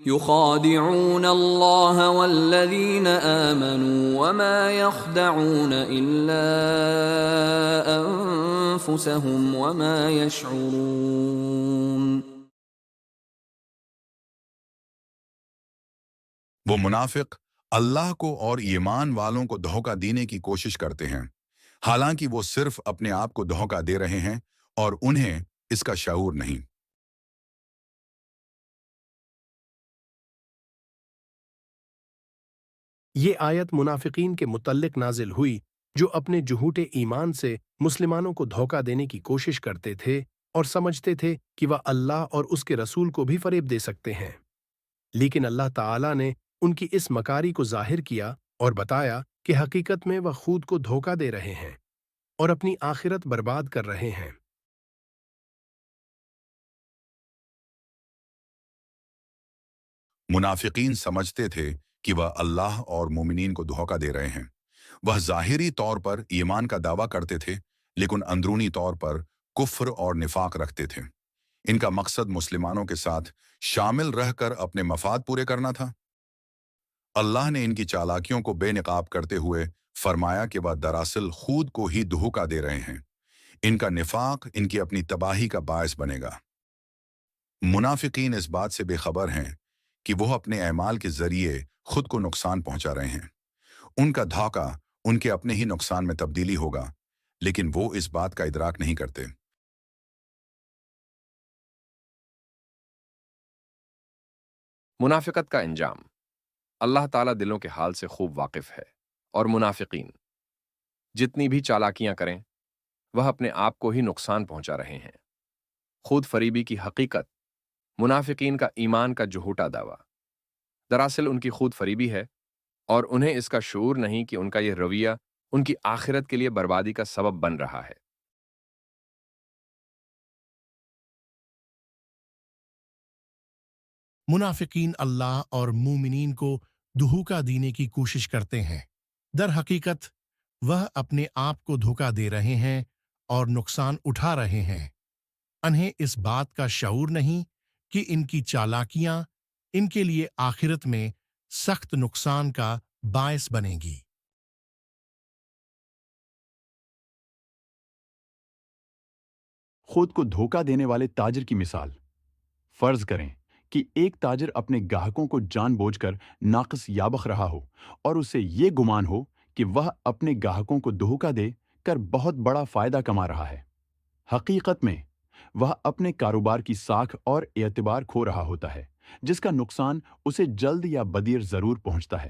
يخادعون الله والذين آمنوا وما يخدعون إلا أنفسهم وما يشعرون. وہ منافق اللہ کو اور ایمان والوں کو دھوکہ دینے کی کوشش کرتے ہیں، حالانکہ وہ صرف اپنے آپ کو دھوکہ دے رہے ہیں اور انہیں اس کا شعور نہیں۔ یہ آیت منافقین کے متعلق نازل ہوئی جو اپنے جھوٹے ایمان سے مسلمانوں کو دھوکہ دینے کی کوشش کرتے تھے اور سمجھتے تھے کہ وہ اللہ اور اس کے رسول کو بھی فریب دے سکتے ہیں، لیکن اللہ تعالیٰ نے ان کی اس مکاری کو ظاہر کیا اور بتایا کہ حقیقت میں وہ خود کو دھوکہ دے رہے ہیں اور اپنی آخرت برباد کر رہے ہیں۔ منافقین سمجھتے تھے کہ وہ اللہ اور مومنین کو دھوکہ دے رہے ہیں۔ وہ ظاہری طور پر ایمان کا دعویٰ کرتے تھے، لیکن اندرونی طور پر کفر اور نفاق رکھتے تھے۔ ان کا مقصد مسلمانوں کے ساتھ شامل رہ کر اپنے مفاد پورے کرنا تھا۔ اللہ نے ان کی چالاکیوں کو بے نقاب کرتے ہوئے فرمایا کہ وہ دراصل خود کو ہی دھوکہ دے رہے ہیں۔ ان کا نفاق ان کی اپنی تباہی کا باعث بنے گا۔ منافقین اس بات سے بے خبر ہیں کہ وہ اپنے اعمال کے ذریعے خود کو نقصان پہنچا رہے ہیں۔ ان کا دھوکہ ان کے اپنے ہی نقصان میں تبدیلی ہوگا، لیکن وہ اس بات کا ادراک نہیں کرتے۔ منافقت کا انجام۔ اللہ تعالیٰ دلوں کے حال سے خوب واقف ہے، اور منافقین جتنی بھی چالاکیاں کریں وہ اپنے آپ کو ہی نقصان پہنچا رہے ہیں۔ خود فریبی کی حقیقت، منافقین کا ایمان کا جھوٹا دعویٰ، دراصل ان کی خود فریبی ہے اور انہیں اس کا شعور نہیں کہ ان کا یہ رویہ ان کی آخرت کے لیے بربادی کا سبب بن رہا ہے۔ منافقین اللہ اور مومنین کو دھوکہ دینے کی کوشش کرتے ہیں، در حقیقت وہ اپنے آپ کو دھوکہ دے رہے ہیں اور نقصان اٹھا رہے ہیں۔ انہیں اس بات کا شعور نہیں کہ ان کی چالاکیاں ان کے لیے آخرت میں سخت نقصان کا باعث بنیں گی۔ خود کو دھوکہ دینے والے تاجر کی مثال۔ فرض کریں کہ ایک تاجر اپنے گاہکوں کو جان بوجھ کر ناقص یا بخ رہا ہو اور اسے یہ گمان ہو کہ وہ اپنے گاہکوں کو دھوکہ دے کر بہت بڑا فائدہ کما رہا ہے۔ حقیقت میں وہ اپنے کاروبار کی ساکھ اور اعتبار کھو رہا ہوتا ہے، جس کا نقصان اسے جلد یا بدیر ضرور پہنچتا ہے۔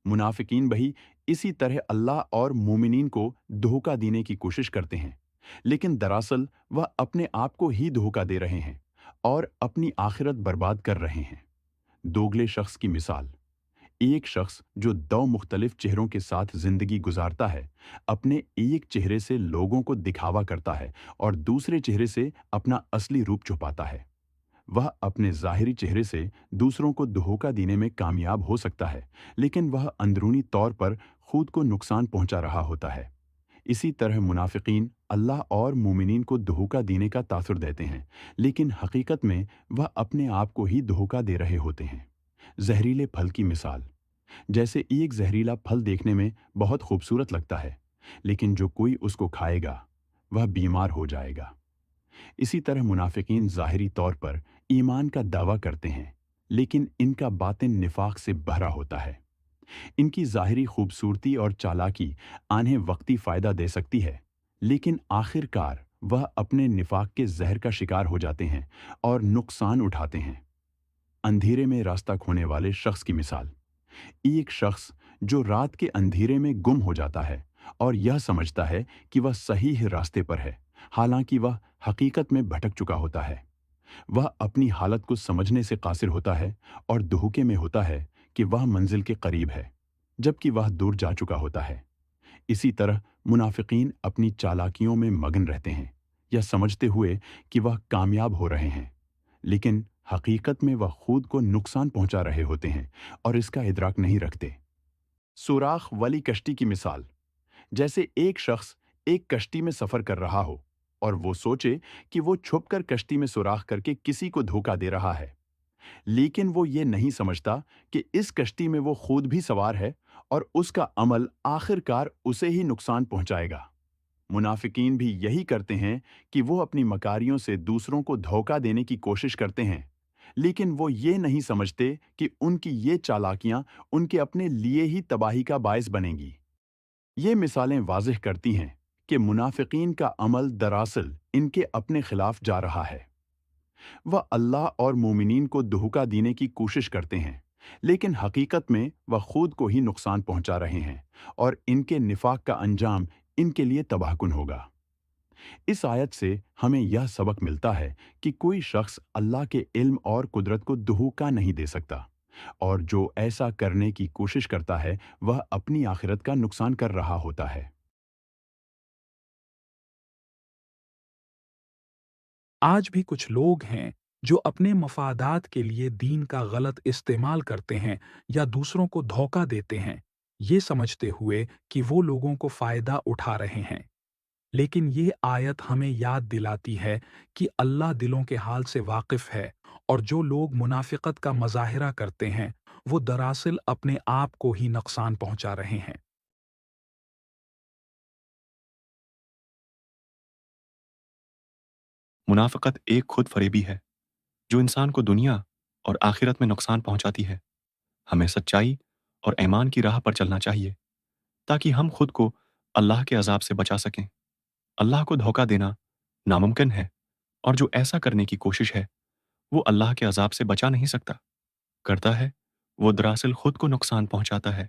منافقین بھی اسی طرح اللہ اور مومنین کو دھوکہ دینے کی کوشش کرتے ہیں، لیکن دراصل وہ اپنے آپ کو ہی دھوکہ دے رہے ہیں اور اپنی آخرت برباد کر رہے ہیں۔ دوگلے شخص کی مثال۔ ایک شخص جو دو مختلف چہروں کے ساتھ زندگی گزارتا ہے، اپنے ایک چہرے سے لوگوں کو دکھاوا کرتا ہے اور دوسرے چہرے سے اپنا اصلی روپ چھپاتا ہے۔ وہ اپنے ظاہری چہرے سے دوسروں کو دھوکہ دینے میں کامیاب ہو سکتا ہے، لیکن وہ اندرونی طور پر خود کو نقصان پہنچا رہا ہوتا ہے۔ اسی طرح منافقین اللہ اور مومنین کو دھوکہ دینے کا تاثر دیتے ہیں، لیکن حقیقت میں وہ اپنے آپ کو ہی دھوکہ دے رہے ہوتے ہیں۔ زہریلے پھل کی مثال۔ جیسے ایک زہریلا پھل دیکھنے میں بہت خوبصورت لگتا ہے، لیکن جو کوئی اس کو کھائے گا وہ بیمار ہو جائے گا۔ اسی طرح منافقین ظاہری طور پر ایمان کا دعویٰ کرتے ہیں، لیکن ان کا باطن نفاق سے بھرا ہوتا ہے۔ ان کی ظاہری خوبصورتی اور چالاکی انہیں وقتی فائدہ دے سکتی ہے، لیکن آخر کار وہ اپنے نفاق کے زہر کا شکار ہو جاتے ہیں اور نقصان اٹھاتے ہیں۔ اندھیرے میں راستہ کھونے والے شخص کی مثال۔ ایک شخص جو رات کے اندھیرے میں گم ہو جاتا ہے اور یہ سمجھتا ہے کہ وہ صحیح راستے پر ہے، حالانکہ وہ حقیقت میں بھٹک چکا ہوتا ہے۔ وہ اپنی حالت کو سمجھنے سے قاصر ہوتا ہے اور دھوکے میں ہوتا ہے کہ وہ منزل کے قریب ہے، جبکہ وہ دور جا چکا ہوتا ہے۔ اسی طرح منافقین اپنی چالاکیوں میں مگن رہتے ہیں، یا سمجھتے ہوئے کہ وہ کامیاب ہو رہے ہیں، لیکن حقیقت میں وہ خود کو نقصان پہنچا رہے ہوتے ہیں اور اس کا ادراک نہیں رکھتے۔ سوراخ والی کشتی کی مثال۔ جیسے ایک شخص ایک کشتی میں سفر کر رہا ہو اور وہ سوچے کہ وہ چھپ کر کشتی میں سوراخ کر کے کسی کو دھوکہ دے رہا ہے۔ لیکن وہ یہ نہیں سمجھتا کہ اس کشتی میں وہ خود بھی سوار ہے اور اس کا عمل آخر کار اسے ہی نقصان پہنچائے گا۔ منافقین بھی یہی کرتے ہیں کہ وہ اپنی مکاریوں سے دوسروں کو دھوکہ دینے کی کوشش کرتے ہیں، لیکن وہ یہ نہیں سمجھتے کہ ان کی یہ چالاکیاں ان کے اپنے لیے ہی تباہی کا باعث بنیں گی۔ یہ مثالیں واضح کرتی ہیں کہ منافقین کا عمل دراصل ان کے اپنے خلاف جا رہا ہے۔ وہ اللہ اور مومنین کو دھوکہ دینے کی کوشش کرتے ہیں، لیکن حقیقت میں وہ خود کو ہی نقصان پہنچا رہے ہیں اور ان کے نفاق کا انجام ان کے لیے تباہ کن ہوگا۔ اس آیت سے ہمیں یہ سبق ملتا ہے کہ کوئی شخص اللہ کے علم اور قدرت کو دھوکہ نہیں دے سکتا، اور جو ایسا کرنے کی کوشش کرتا ہے وہ اپنی آخرت کا نقصان کر رہا ہوتا ہے۔ آج بھی کچھ لوگ ہیں جو اپنے مفادات کے لیے دین کا غلط استعمال کرتے ہیں یا دوسروں کو دھوکہ دیتے ہیں، یہ سمجھتے ہوئے کہ وہ لوگوں کو فائدہ اٹھا رہے ہیں۔ لیکن یہ آیت ہمیں یاد دلاتی ہے کہ اللہ دلوں کے حال سے واقف ہے، اور جو لوگ منافقت کا مظاہرہ کرتے ہیں وہ دراصل اپنے آپ کو ہی نقصان پہنچا رہے ہیں۔ منافقت ایک خود فریبی ہے جو انسان کو دنیا اور آخرت میں نقصان پہنچاتی ہے۔ ہمیں سچائی اور ایمان کی راہ پر چلنا چاہیے تاکہ ہم خود کو اللہ کے عذاب سے بچا سکیں۔ اللہ کو دھوکہ دینا ناممکن ہے، اور جو ایسا کرنے کی کوشش ہے وہ اللہ کے عذاب سے بچا نہیں سکتا، کرتا ہے وہ دراصل خود کو نقصان پہنچاتا ہے۔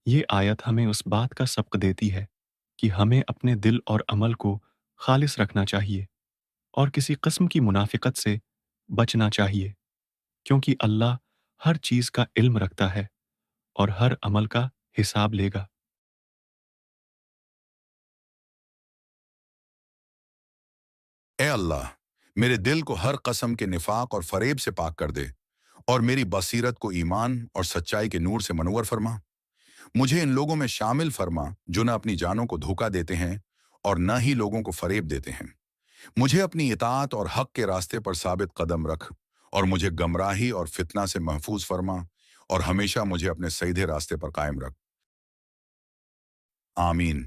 یہ آیت ہمیں اس بات کا سبق دیتی ہے کہ ہمیں اپنے دل اور عمل کو خالص رکھنا چاہیے اور کسی قسم کی منافقت سے بچنا چاہیے، کیونکہ اللہ ہر چیز کا علم رکھتا ہے اور ہر عمل کا حساب لے گا۔ اے اللہ، میرے دل کو ہر قسم کے نفاق اور فریب سے پاک کر دے اور میری بصیرت کو ایمان اور سچائی کے نور سے منور فرما۔ مجھے ان لوگوں میں شامل فرما جو نہ اپنی جانوں کو دھوکہ دیتے ہیں اور نہ ہی لوگوں کو فریب دیتے ہیں۔ مجھے اپنی اطاعت اور حق کے راستے پر ثابت قدم رکھ اور مجھے گمراہی اور فتنہ سے محفوظ فرما، اور ہمیشہ مجھے اپنے سیدھے راستے پر قائم رکھ۔ آمین۔